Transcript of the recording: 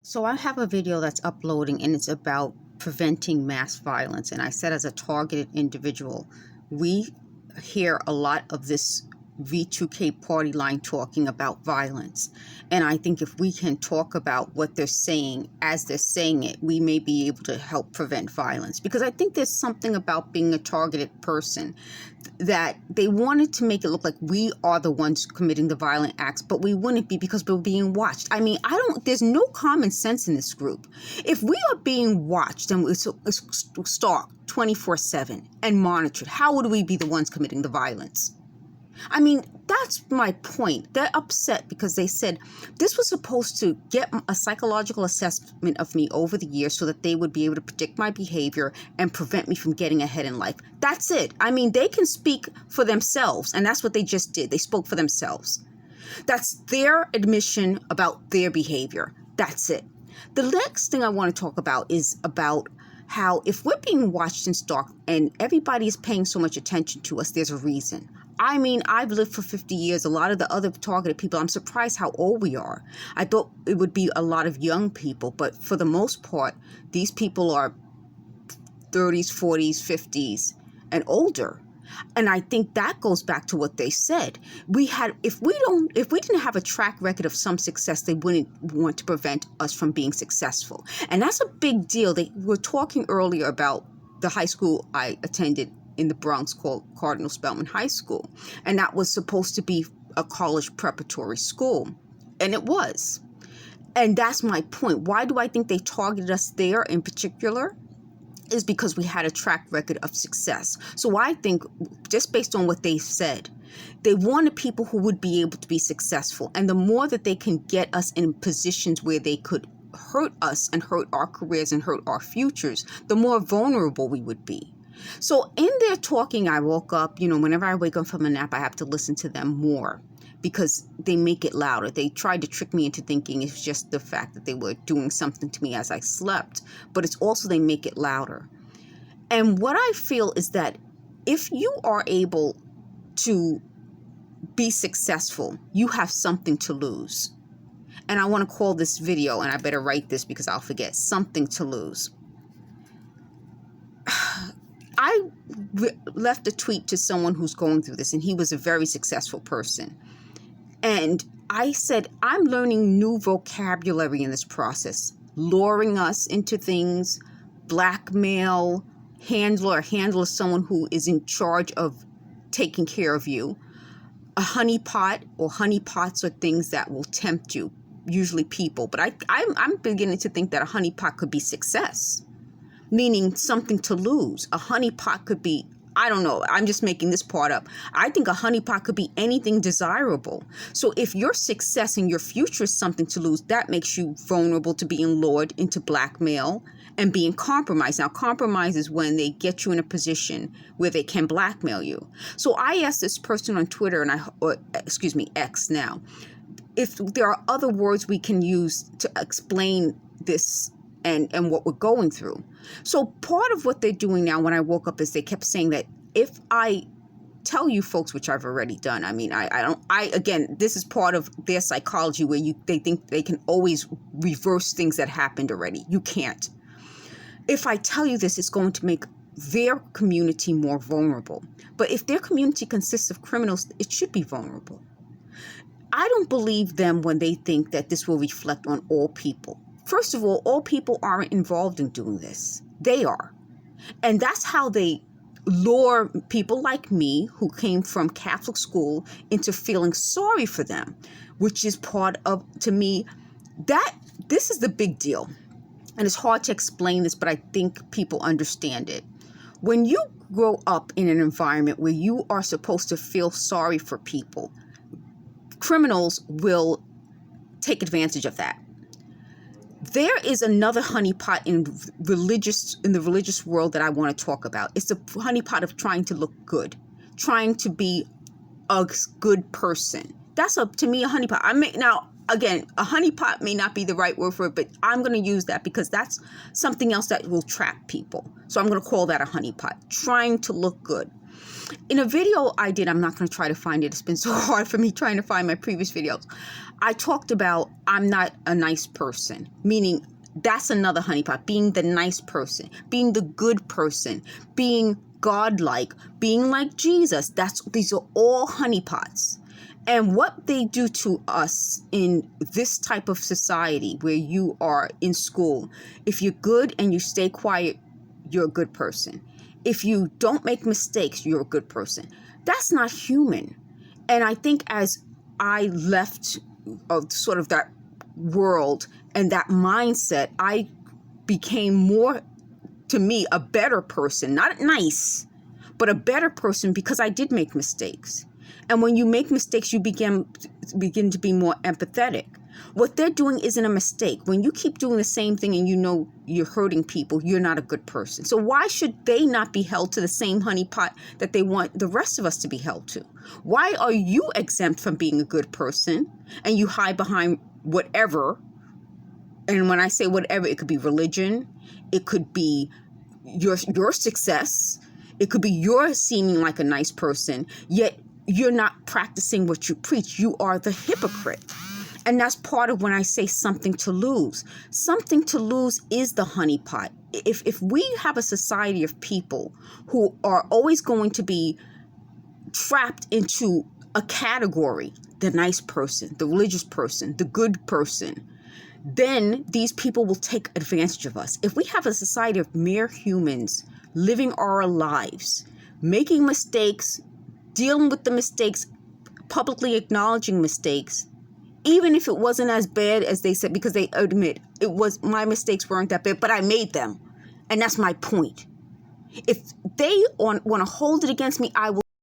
So I have a video that's uploading and it's about preventing mass violence. And I said, as a targeted individual, we hear a lot of this V2K party line talking about violence. And I think if we can talk about what they're saying as they're saying it, we may be able to help prevent violence. Because I think there's something about being a targeted person that they wanted to make it look like we are the ones committing the violent acts, but we wouldn't be because we're being watched. I mean, there's no common sense in this group. If we are being watched and it's stalked 24/7 and monitored, how would we be the ones committing the violence? I mean, that's my point. They're upset because they said this was supposed to get a psychological assessment of me over the years so that they would be able to predict my behavior and prevent me from getting ahead in life. That's it. I mean, they can speak for themselves, and that's what they just did. They spoke for themselves. That's their admission about their behavior. That's it. The next thing I want to talk about is about how if we're being watched and stalked and everybody is paying so much attention to us, there's a reason. I mean, I've lived for 50 years. A lot of the other targeted people, I'm surprised how old we are. I thought it would be a lot of young people, but for the most part, these people are 30s, 40s, 50s, and older. And I think that goes back to what they said. If we didn't have a track record of some success, they wouldn't want to prevent us from being successful. And that's a big deal. They were talking earlier about the high school I attended in the Bronx called Cardinal Spellman High School. And that was supposed to be a college preparatory school. And it was. And that's my point. Why do I think they targeted us there in particular? Is because we had a track record of success. So I think, just based on what they said, they wanted people who would be able to be successful. And the more that they can get us in positions where they could hurt us and hurt our careers and hurt our futures, the more vulnerable we would be. So in their talking, I woke up, whenever I wake up from a nap, I have to listen to them more because they make it louder. They tried to trick me into thinking it's just the fact that they were doing something to me as I slept, but it's also they make it louder. And what I feel is that if you are able to be successful, you have something to lose. And I want to call this video, and I better write this because I'll forget, something to lose. I left a tweet to someone who's going through this, and he was a very successful person. And I said, I'm learning new vocabulary in this process, luring us into things, blackmail, handler is someone who is in charge of taking care of you. A honeypot or honeypots are things that will tempt you, usually people. But I'm beginning to think that a honeypot could be success. Meaning something to lose. A honeypot could be, I don't know, I'm just making this part up. I think a honeypot could be anything desirable. So if your success and your future is something to lose, that makes you vulnerable to being lured into blackmail and being compromised. Now, compromise is when they get you in a position where they can blackmail you. So I asked this person on Twitter, X now, if there are other words we can use to explain this and what we're going through. So part of what they're doing now when I woke up is they kept saying that if I tell you folks, which I've already done, I mean, again, this is part of their psychology where they think they can always reverse things that happened already. You can't. If I tell you this, it's going to make their community more vulnerable. But if their community consists of criminals, it should be vulnerable. I don't believe them when they think that this will reflect on all people. First of all people aren't involved in doing this. They are. And that's how they lure people like me who came from Catholic school into feeling sorry for them, which is part of, to me, that this is the big deal. And it's hard to explain this, but I think people understand it. When you grow up in an environment where you are supposed to feel sorry for people, criminals will take advantage of that. There is another honeypot in the religious world that I want to talk about. It's the honeypot of trying to look good, trying to be a good person. That's to me a honeypot. Now again, a honeypot may not be the right word for it, but I'm going to use that because that's something else that will trap people. So I'm going to call that a honeypot, trying to look good. In a video I did, I'm not going to try to find it. It's been so hard for me trying to find my previous videos. I talked about I'm not a nice person, meaning that's another honeypot, being the nice person, being the good person, being godlike, being like Jesus. These are all honeypots. And what they do to us in this type of society where you are in school, if you're good and you stay quiet, you're a good person. If you don't make mistakes, you're a good person. That's not human. And I think as I left sort of that world and that mindset, I became more, to me, a better person. Not nice, but a better person, because I did make mistakes. And when you make mistakes, you begin to be more empathetic. What they're doing isn't a mistake. When you keep doing the same thing and you know you're hurting people, you're not a good person. So why should they not be held to the same honeypot that they want the rest of us to be held to? Why are you exempt from being a good person and you hide behind whatever? And when I say whatever, it could be religion, it could be your success, it could be your seeming like a nice person, yet you're not practicing what you preach. You are the hypocrite. And that's part of when I say something to lose. Something to lose is the honeypot. If we have a society of people who are always going to be trapped into a category, the nice person, the religious person, the good person, then these people will take advantage of us. If we have a society of mere humans living our lives, making mistakes, dealing with the mistakes, publicly acknowledging mistakes, even if it wasn't as bad as they said, because they admit my mistakes weren't that bad, but I made them. And that's my point. If they want to hold it against me, I will.